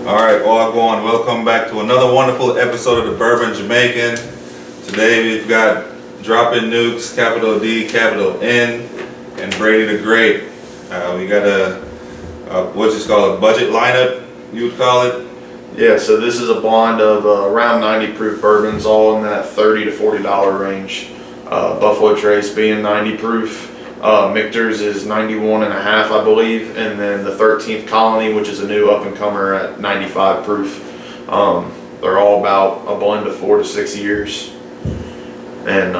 Alright, all going. Welcome back to another wonderful episode of the Bourbon Jamaican. Today we've got Dropping Nukes, capital D, capital N, and Brady the Great. We got what's this called, a budget lineup, you would call it? Yeah, so this is a blend of around 90 proof bourbons, all in that $30 to $40 range. Buffalo Trace being 90 proof. Michters is 91 and a half, I believe, and then the 13th Colony, which is a new up-and-comer at 95 proof. They're all about a blend of 4 to 6 years, and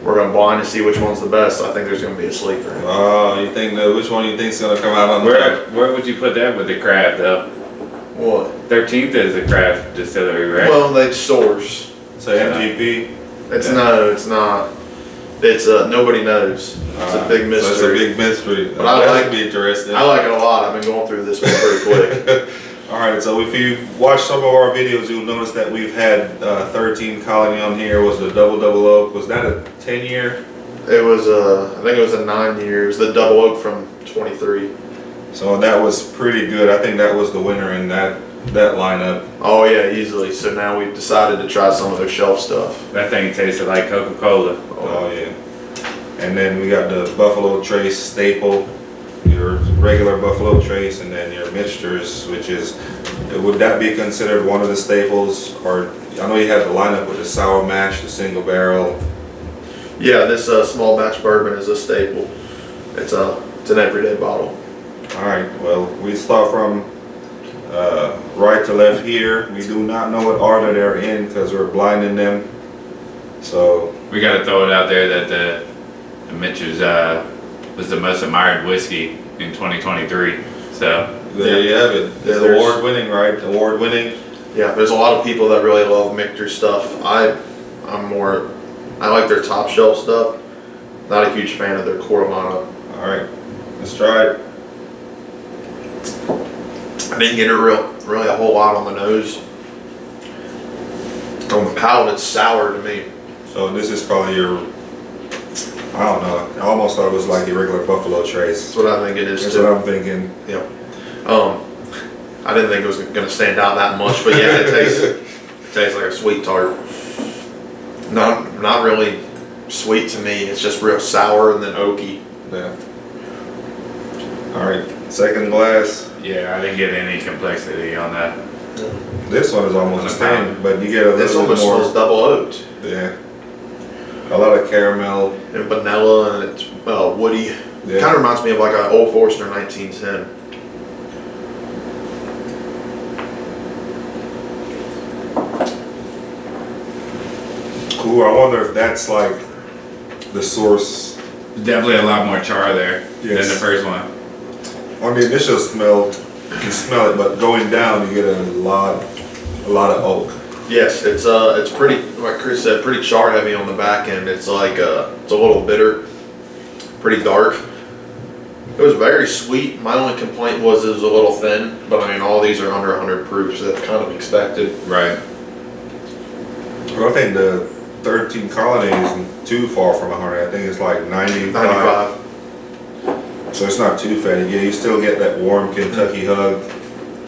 we're gonna blind and see which one's the best. I think there's gonna be a sleeper. Oh, you think which one you think's gonna come out on top? Where would you put that with the craft though? What? 13th is a craft distillery, right? Well, they stores. Say MGP. It's no, it's not. It's nobody knows. It's a big mystery. So it's a big mystery. But I like to be interesting. I like it a lot. I've been going through this one pretty quick. Alright, so if you watch some of our videos, you'll notice that we've had 13 Colony on here. Was the double oak? Was that a 10-year? It was I think it was a 9 years. The double oak from 23. So that was pretty good. I think that was the winner in that lineup. Oh yeah, easily. So now we've decided to try some of their shelf stuff. That thing tasted like Coca-Cola. Oh yeah. And then we got the Buffalo Trace staple, your regular Buffalo Trace, and then your Michters, which is, would that be considered one of the staples? Or I know you had the lineup with the sour mash, the single barrel. Yeah, this small batch bourbon is a staple. It's an everyday bottle. All right. Well, we start from right to left here. We do not know what order they're in because we're blinding them. So We got to throw it out there that the Michters was the most admired whiskey in 2023. So there you have it. It's award-winning, right? Award-winning. Yeah, there's a lot of people that really love Michter stuff. I like their top shelf stuff. Not a huge fan of their Coromano. All right, let's try it. I didn't get it really a whole lot on the nose. On the palate, it's sour to me. So this is probably your, I don't know, I almost thought it was like your regular Buffalo Trace. That's what I think it is. That's too. what I'm thinking. Yeah. I didn't think it was going to stand out that much, but yeah, it tastes like a sweet tart. Not really sweet to me. It's just real sour and then oaky. Yeah. All right, second glass. yeah, I didn't get any complexity on that. This one is almost the same, but you get a This little one bit more. smells double oaked. Yeah. A lot of caramel. And vanilla, and it's woody. Yeah. Kind of reminds me of like an Old Forester 1910. Cool. I wonder if that's like the source. Definitely a lot more char there than Yes. the first one. On the initial smell, you can smell it, but going down, you get a lot of oak. Yes, it's pretty, like Chris said, pretty char heavy on the back end. It's like it's a little bitter, pretty dark. It was very sweet. My only complaint was it was a little thin, but I mean all these are under 100 proof, so that's kind of expected. Right. Well, I think the 13 Colony isn't too far from 100. I think it's like 95. 95. So it's not too fatty. Yeah, you still get that warm Kentucky hug,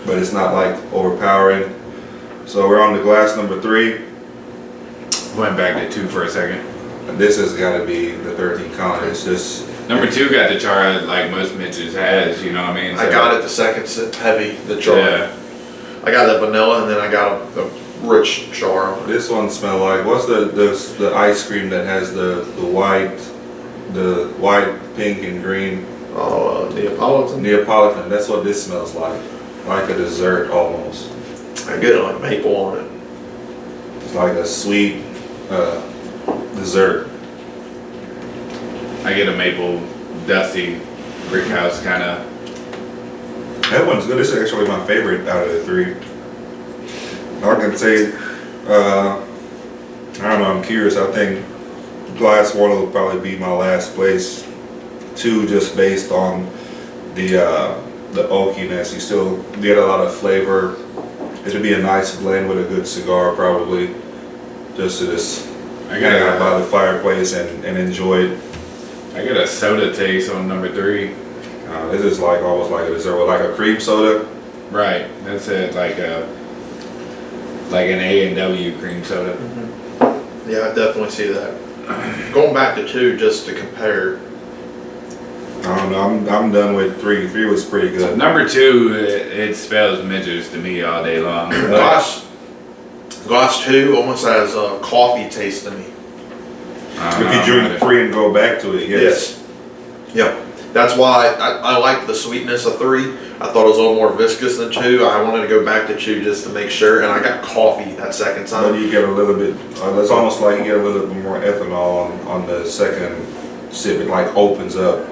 but it's not like overpowering. So we're on to glass number 3. Went back to 2 for a second. And this has got to be the 13 Colony. It's just Number 2 got the char like most Michters has, you know what I mean? I got it the second sip heavy, the char. Yeah. I got the vanilla and then I got the rich char on it. this one smell like, what's the ice cream that has the white, pink, and green? Oh, Neapolitan. Neapolitan. That's what this smells like a dessert almost. I get like maple on it. It's like a sweet dessert. I get a maple, dusty, brick house kind of. That one's good. This is actually my favorite out of the 3. I can say, I don't know, I'm curious. I think Glass Water will probably be my last place, too, just based on the oakiness. You still get a lot of flavor. It'll be a nice blend with a good cigar, probably. Just to hang out by the fireplace and enjoy it. I get a soda taste on number 3. This is like almost like a dessert with like a cream soda. Right. That's it. Like an A&W cream soda. Yeah, I definitely see that. Going back to 2 just to compare. I don't know. I'm done with 3. 3 was pretty good. Number 2, it spells Michters to me all day long. Glass 2 almost has a coffee taste to me. If you drink 3 and go back to it, yes. Yep. That's why I like the sweetness of 3. I thought it was a little more viscous than 2. I wanted to go back to 2 just to make sure, and I got coffee that second time. But you get a little bit. It's almost like you get a little bit more ethanol on the second sip. It like opens up.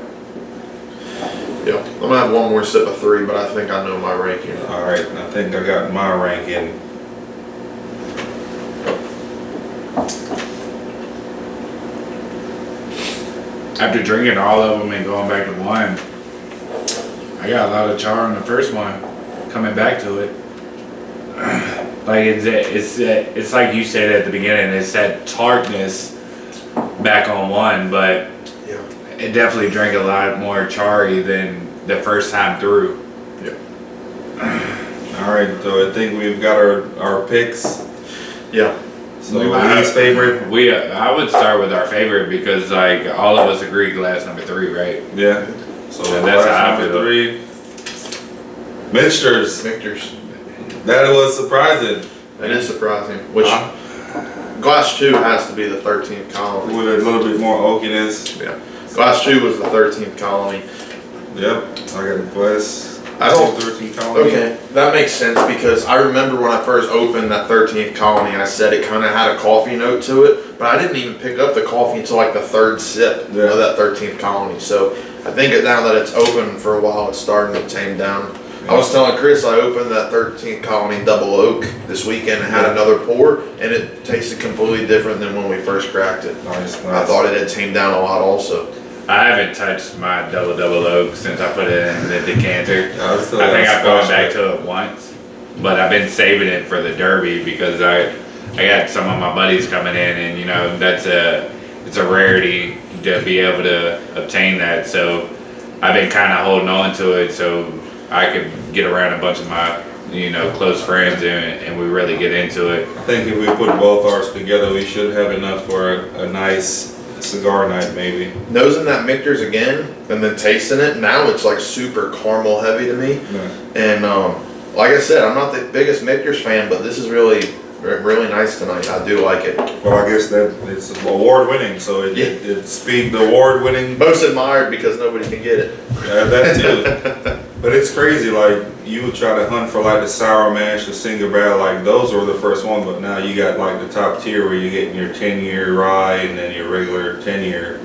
Yeah, I'm gonna have one more sip of 3, but I think I know my ranking. All right, I think I got my ranking. After drinking all of them and going back to 1, I got a lot of char on the first one. Coming back to it, like it's like you said at the beginning. It's that tartness back on 1, but Yeah. it definitely drank a lot more charry than the first time through. All right, so I think we've got our picks. Yeah. So least favorite. I would start with our favorite because like all of us agree glass number 3, right? Yeah. So And that's glass how I number feel. 3. Michters. Michters. That was surprising. That is surprising. Which glass 2 has to be the 13th colony. With a little bit more oakiness. Yeah. Glass 2 was the 13th colony. Yep. I got glass. I don't- 13 colony. Okay, that makes sense because I remember when I first opened that 13th colony, I said it kind of had a coffee note to it, but I didn't even pick up the coffee until like the 3rd sip Yeah. of that 13th colony. So I think now that it's open for a while, it's starting to tame down. I was telling Chris I opened that 13th colony double oak this weekend and had another pour, and it tasted completely different than when we first cracked it. Nice. I thought it had tamed down a lot also. I haven't touched my double oak since I put it in the decanter. I I think I've gone back to it once, but I've been saving it for the Derby because I got some of my buddies coming in, and it's a rarity to be able to obtain that. So I've been kind of holding on to it so I could get around a bunch of my close friends and we really get into it. I think if we put both ours together, we should have enough for a nice cigar night, maybe. Nosing that Michters again and then tasting it, now it's like super caramel heavy to me. Yeah. And like I said, I'm not the biggest Michters fan, but this is really nice tonight. I do like it. Well, I guess that it's award winning, so it's being the award winning. Most admired because nobody can get it. That too. But it's crazy, like you would try to hunt for like the sour mash, the single barrel, like those were the first one, but now you got like the top tier where you're getting your 10-year rye and then your regular 10-year,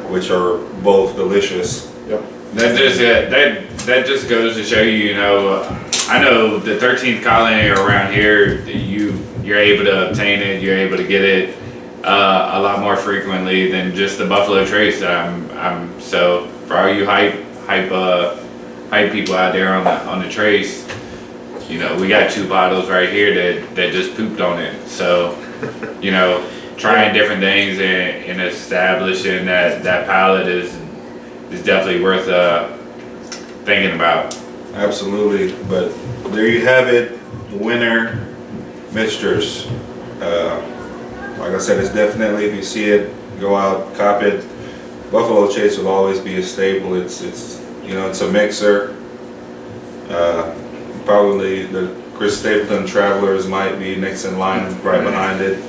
which are both delicious. Yep. That just goes to show you, I know the 13th colony around here, you're able to obtain it, you're able to get it a lot more frequently than just the Buffalo Trace. So for all you hype people out there on the Trace, we got 2 bottles right here that just pooped on it. So, trying different things and establishing that palate is definitely worth thinking about. Absolutely. But there you have it, winner, Michters. Like I said, it's definitely, if you see it, go out, cop it. Buffalo Chase will always be a staple. It's a mixer. Probably the Chris Stapleton Travelers might be next in line right behind it.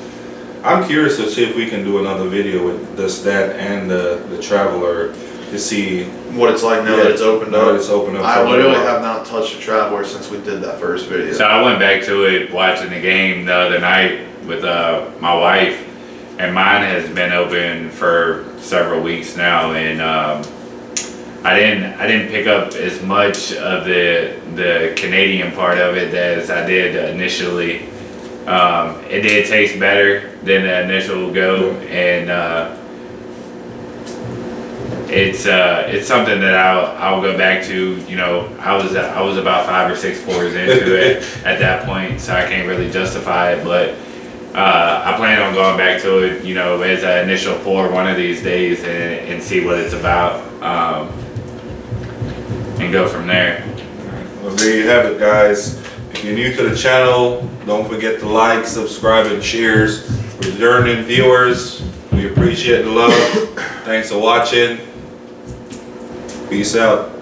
I'm curious to see if we can do another video with that and the Traveler to see What it's like now that it's opened now up. that it's opened up. I literally have not touched a Traveler since we did that first video. So I went back to it watching the game the other night with my wife, and mine has been open for several weeks now, and I didn't pick up as much of the Canadian part of it as I did initially. It did taste better than the initial go, and it's something that I'll go back to. I was about 5 or 6 pours into it at that point, so I can't really justify it, but I plan on going back to it, as an initial pour one of these days and see what it's about, and go from there. Well, Well, there you have it, guys. If you're new to the channel, don't forget to like, subscribe, and shares. Returning viewers, we appreciate the love. Thanks for watching. Peace out.